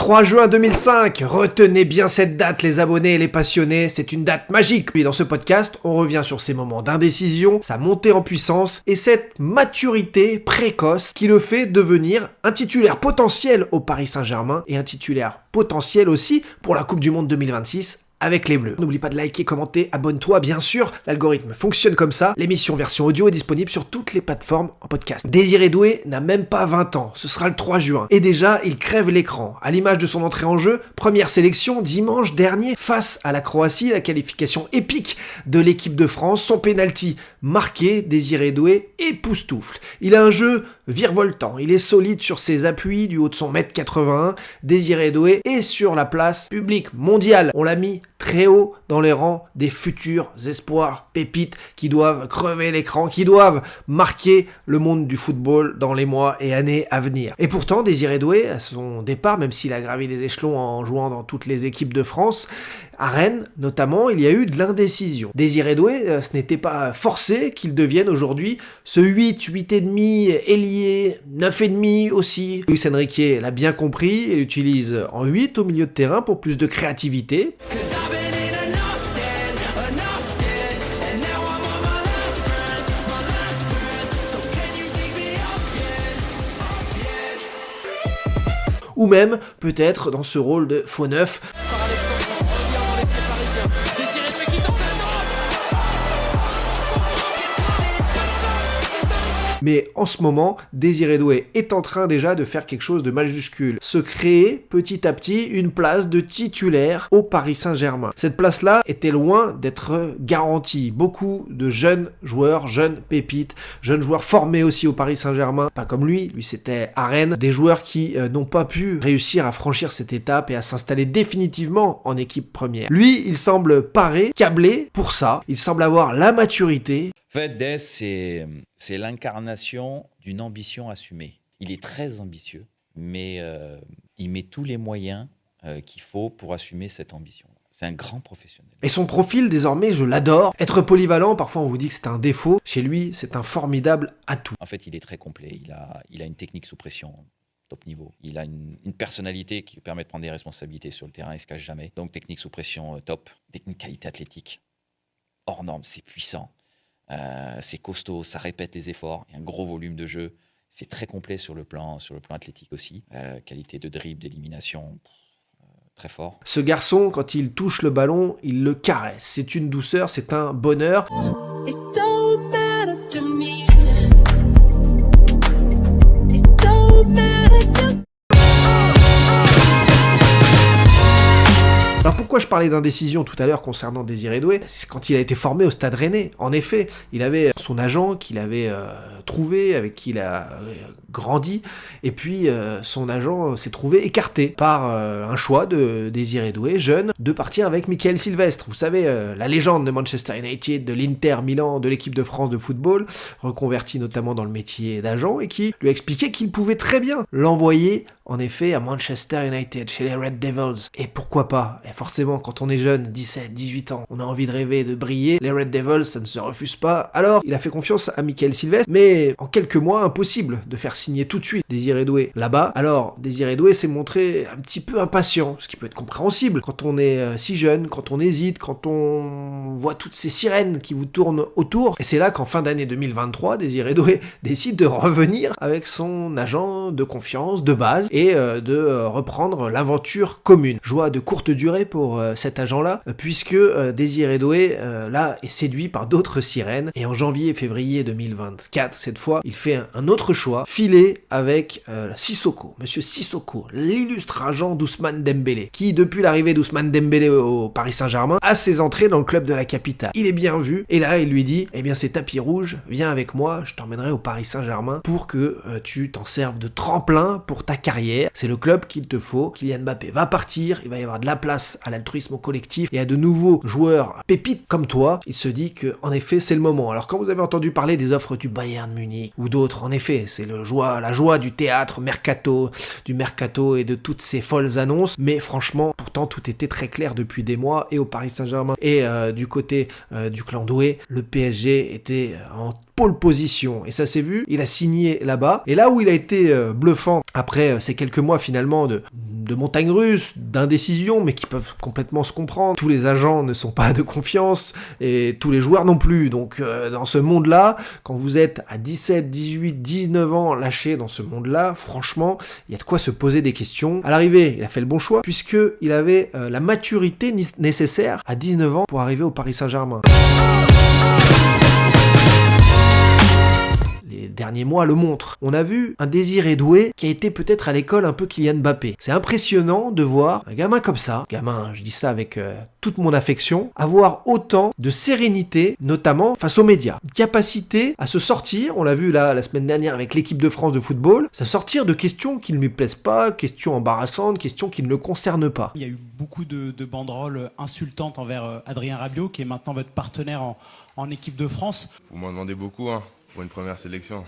3 juin 2005, retenez bien cette date les abonnés et les passionnés, c'est une date magique. Puis dans ce podcast, on revient sur ces moments d'indécision, sa montée en puissance et cette maturité précoce qui le fait devenir un titulaire potentiel au Paris Saint-Germain et un titulaire potentiel aussi pour la Coupe du Monde 2026 avec les Bleus. N'oublie pas de liker, commenter, abonne-toi bien sûr, l'algorithme fonctionne comme ça. L'émission version audio est disponible sur toutes les plateformes en podcast. Désiré Doué n'a même pas 20 ans, ce sera le 3 juin. Et déjà, il crève l'écran. À l'image de son entrée en jeu, première sélection dimanche dernier face à la Croatie, la qualification épique de l'équipe de France, son penalty marqué, Désiré Doué époustoufle. Il a un jeu virevoltant, il est solide sur ses appuis du haut de son 1m81. Désiré Doué est sur la place publique mondiale. On l'a mis très haut dans les rangs des futurs espoirs pépites qui doivent crever l'écran, qui doivent marquer le monde du football dans les mois et années à venir. Et pourtant, Désiré Doué, à son départ, même s'il a gravi les échelons en jouant dans toutes les équipes de France, à Rennes, notamment, il y a eu de l'indécision. Désiré Doué, ce n'était pas forcé qu'il devienne aujourd'hui ce 8,5 ailier, 9,5 aussi. Luis Enrique l'a bien compris et l'utilise en 8 au milieu de terrain pour plus de créativité. Ou même, peut-être, dans ce rôle de faux neuf. Mais en ce moment, Désiré Doué est en train déjà de faire quelque chose de majuscule. Se créer petit à petit une place de titulaire au Paris Saint-Germain. Cette place-là était loin d'être garantie. Beaucoup de jeunes joueurs, jeunes pépites, jeunes joueurs formés aussi au Paris Saint-Germain, pas comme lui c'était à Rennes, des joueurs qui n'ont pas pu réussir à franchir cette étape et à s'installer définitivement en équipe première. Lui, il semble paré, câblé pour ça. Il semble avoir la maturité. En fait, Dès, c'est l'incarnation d'une ambition assumée. Il est très ambitieux, mais il met tous les moyens qu'il faut pour assumer cette ambition. C'est un grand professionnel. Et son profil, désormais, je l'adore. Être polyvalent, parfois on vous dit que c'est un défaut. Chez lui, c'est un formidable atout. En fait, il est très complet. Il a une technique sous pression top niveau. Il a une personnalité qui lui permet de prendre des responsabilités sur le terrain. Il ne se cache jamais. Donc, technique sous pression top. Technique qualité athlétique hors norme. C'est puissant. C'est costaud, ça répète les efforts, il y a un gros volume de jeu, c'est très complet sur le plan athlétique aussi, qualité de dribble, d'élimination, très fort. Ce garçon, quand il touche le ballon, il le caresse, c'est une douceur, c'est un bonheur. Alors pourquoi je parlais d'indécision tout à l'heure concernant Désiré Doué ? C'est quand il a été formé au Stade Rennais. En effet, il avait son agent qu'il avait trouvé, avec qui il a grandi, et puis son agent s'est trouvé écarté par un choix de Désiré Doué, jeune, de partir avec Michael Sylvestre. Vous savez, la légende de Manchester United, de l'Inter Milan, de l'équipe de France de football, reconverti notamment dans le métier d'agent, et qui lui a expliqué qu'il pouvait très bien l'envoyer en effet à Manchester United, chez les Red Devils. Et pourquoi pas ? Et forcément, quand on est jeune, 17, 18 ans, on a envie de rêver, de briller. Les Red Devils, ça ne se refuse pas. Alors, il a fait confiance à Michael Sylvestre, mais en quelques mois, impossible de faire signer tout de suite Désiré Doué là-bas. Alors, Désiré Doué s'est montré un petit peu impatient, ce qui peut être compréhensible quand on est si jeune, quand on hésite, quand on voit toutes ces sirènes qui vous tournent autour. Et c'est là qu'en fin d'année 2023, Désiré Doué décide de revenir avec son agent de confiance, de base, et de reprendre l'aventure commune. Joie de courte durée pour cet agent-là, puisque Désiré Doué, là, est séduit par d'autres sirènes, et en janvier et février 2024, cette fois, il fait un autre choix, filer avec Sissoko, Monsieur Sissoko, l'illustre agent d'Ousmane Dembélé, qui, depuis l'arrivée d'Ousmane Dembélé au Paris Saint-Germain, a ses entrées dans le club de la capitale. Il est bien vu, et là, il lui dit, eh bien, c'est tapis rouge, viens avec moi, je t'emmènerai au Paris Saint-Germain pour que tu t'en serves de tremplin pour ta carrière. C'est le club qu'il te faut. Kylian Mbappé va partir, il va y avoir de la place à l'altruisme collectif et à de nouveaux joueurs pépites comme toi. Il se dit que, en effet, c'est le moment. Alors quand vous avez entendu parler des offres du Bayern Munich ou d'autres, en effet, c'est la joie du théâtre du mercato et de toutes ces folles annonces. Mais franchement, pourtant, tout était très clair depuis des mois, et au Paris Saint-Germain et du côté du clan Doué, le PSG était en pole position, et ça s'est vu, il a signé là-bas, et là où il a été bluffant, après ces quelques mois finalement de montagnes russes, d'indécision, mais qui peuvent complètement se comprendre. Tous les agents ne sont pas de confiance, et tous les joueurs non plus. Donc dans ce monde-là, quand vous êtes à 17, 18, 19 ans lâché dans ce monde-là, franchement, il y a de quoi se poser des questions. À l'arrivée, il a fait le bon choix, puisqu'il avait la maturité nécessaire à 19 ans pour arriver au Paris Saint-Germain. Les derniers mois le montrent. On a vu un Désiré Doué qui a été peut-être à l'école un peu Kylian Mbappé. C'est impressionnant de voir un gamin comme ça, je dis ça avec toute mon affection, avoir autant de sérénité, notamment face aux médias. Une capacité à se sortir, on l'a vu là la semaine dernière avec l'équipe de France de football, se sortir de questions qui ne lui plaisent pas, questions embarrassantes, questions qui ne le concernent pas. Il y a eu beaucoup de banderoles insultantes envers Adrien Rabiot, qui est maintenant votre partenaire en équipe de France. Vous m'en demandez beaucoup, pour une première sélection.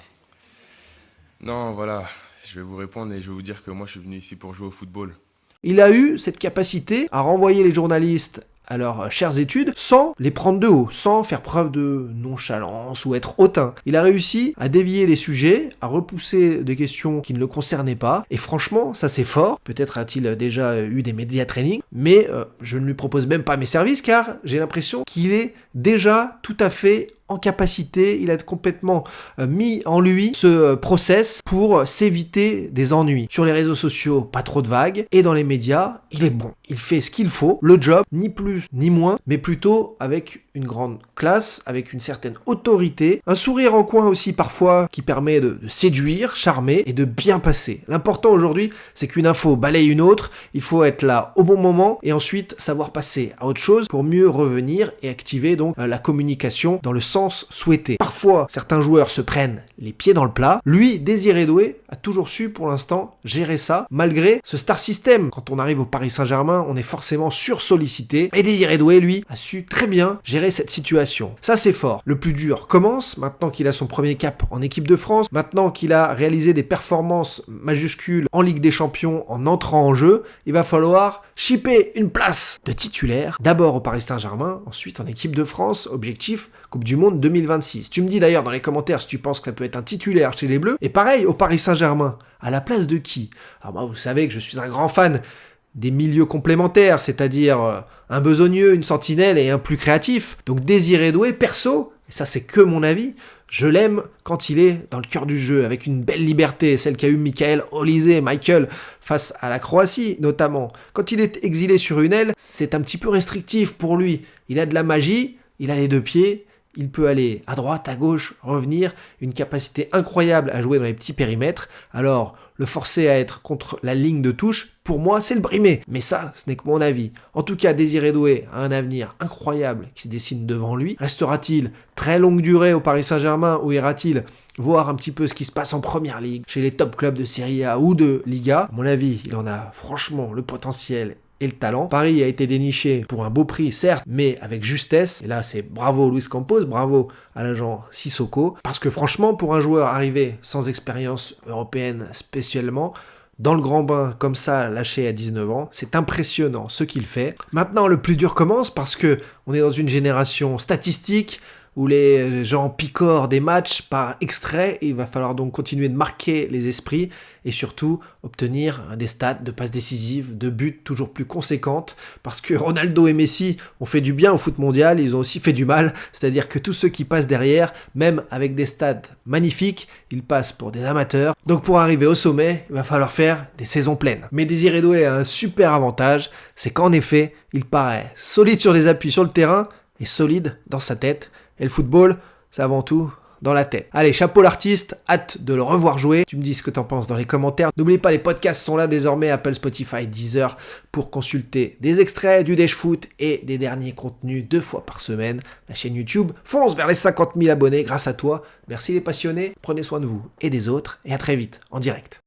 Non, voilà, je vais vous répondre et je vais vous dire que moi je suis venu ici pour jouer au football. Il a eu cette capacité à renvoyer les journalistes à leurs chères études sans les prendre de haut, sans faire preuve de nonchalance ou être hautain. Il a réussi à dévier les sujets, à repousser des questions qui ne le concernaient pas, et franchement, ça c'est fort. Peut-être a-t-il déjà eu des média training, mais je ne lui propose même pas mes services car j'ai l'impression qu'il est déjà tout à fait en capacité, il a complètement mis en lui ce process pour s'éviter des ennuis. Sur les réseaux sociaux, pas trop de vagues, et dans les médias, il est bon. Il fait ce qu'il faut, le job, ni plus ni moins, mais plutôt avec une grande classe, avec une certaine autorité, un sourire en coin aussi parfois qui permet de séduire, charmer et de bien passer. L'important aujourd'hui, c'est qu'une info balaye une autre, il faut être là au bon moment et ensuite savoir passer à autre chose pour mieux revenir et activer donc la communication dans le sens souhaité. Parfois, certains joueurs se prennent les pieds dans le plat. Lui, Désiré Doué, a toujours su pour l'instant gérer ça, malgré ce star system. Quand on arrive au Paris Saint-Germain, on est forcément sursollicité. Et Désiré Doué, lui, a su très bien gérer cette situation. Ça, c'est fort. Le plus dur commence, maintenant qu'il a son premier cap en équipe de France, maintenant qu'il a réalisé des performances majuscules en Ligue des Champions en entrant en jeu, il va falloir chipper une place de titulaire, d'abord au Paris Saint-Germain, ensuite en équipe de France, objectif Coupe du Monde 2026. Tu me dis d'ailleurs dans les commentaires si tu penses que ça peut être un titulaire chez les Bleus, et pareil au Paris Saint-Germain, à la place de qui? Alors moi, vous savez que je suis un grand fan des milieux complémentaires, c'est-à-dire un besogneux, une sentinelle et un plus créatif. Donc Désiré Doué, perso, et ça c'est que mon avis, je l'aime quand il est dans le cœur du jeu, avec une belle liberté, celle qu'a eu Michael Olise, Michael, face à la Croatie notamment. Quand il est exilé sur une aile, c'est un petit peu restrictif pour lui. Il a de la magie, il a les deux pieds, il peut aller à droite, à gauche, revenir, une capacité incroyable à jouer dans les petits périmètres. Alors, le forcer à être contre la ligne de touche, pour moi, c'est le brimer. Mais ça, ce n'est que mon avis. En tout cas, Désiré Doué a un avenir incroyable qui se dessine devant lui. Restera-t-il très longue durée au Paris Saint-Germain ou ira-t-il voir un petit peu ce qui se passe en Première Ligue, chez les top clubs de Serie A ou de Liga? À mon avis, il en a franchement le potentiel et le talent. Paris a été déniché pour un beau prix, certes, mais avec justesse. Et là, c'est bravo Luis Campos, bravo à l'agent Sissoko. Parce que franchement, pour un joueur arrivé sans expérience européenne spécialement, dans le grand bain, comme ça, lâché à 19 ans, c'est impressionnant ce qu'il fait. Maintenant, le plus dur commence parce que on est dans une génération statistique où les gens picorent des matchs par extrait, et il va falloir donc continuer de marquer les esprits et surtout obtenir des stats de passes décisives, de buts toujours plus conséquentes, parce que Ronaldo et Messi ont fait du bien au foot mondial, ils ont aussi fait du mal, c'est-à-dire que tous ceux qui passent derrière, même avec des stats magnifiques, ils passent pour des amateurs. Donc pour arriver au sommet, il va falloir faire des saisons pleines. Mais Désiré Doué a un super avantage, c'est qu'en effet, il paraît solide sur les appuis sur le terrain et solide dans sa tête. Et le football, c'est avant tout dans la tête. Allez, chapeau l'artiste, hâte de le revoir jouer. Tu me dis ce que t'en penses dans les commentaires. N'oublie pas, les podcasts sont là désormais, Apple, Spotify, Deezer, pour consulter des extraits du Dash Foot et des derniers contenus 2 fois par semaine. La chaîne YouTube fonce vers les 50 000 abonnés grâce à toi. Merci les passionnés, prenez soin de vous et des autres, et à très vite en direct.